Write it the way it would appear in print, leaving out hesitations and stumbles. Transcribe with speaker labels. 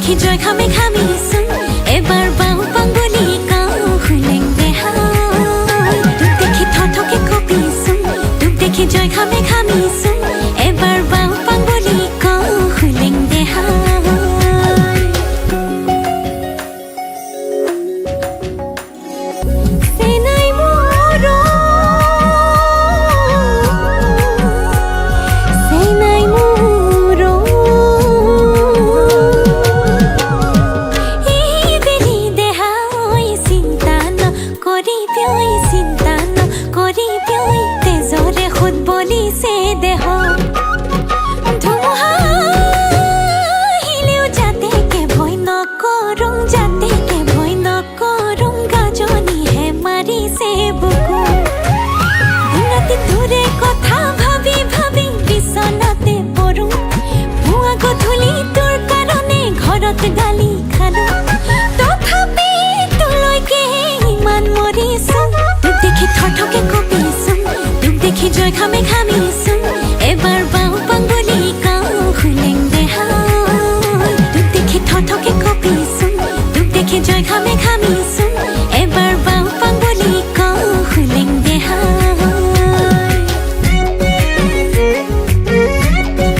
Speaker 1: দেখি জয় খামে খামিছোন এবাৰ বাও পাংগলি কাও খুলেং দেহাই তোক দেখি থথকে কপিছোন তোক দেখি জয় খামে খামিছোন এবাৰ বাও পাংগলি কাও খুলেং দেহাই গালি খালো তথাপি তোলৈকে ইমান মৰিছোন তোক দেখি থথকে কপিছোন তোক দেখি জয় খামে খামিছোন এবাৰ বাও পাংগলি কাও খুলেং দেহাই তোক দেখি থথকে কপিছোন তোক দেখি জয় খামে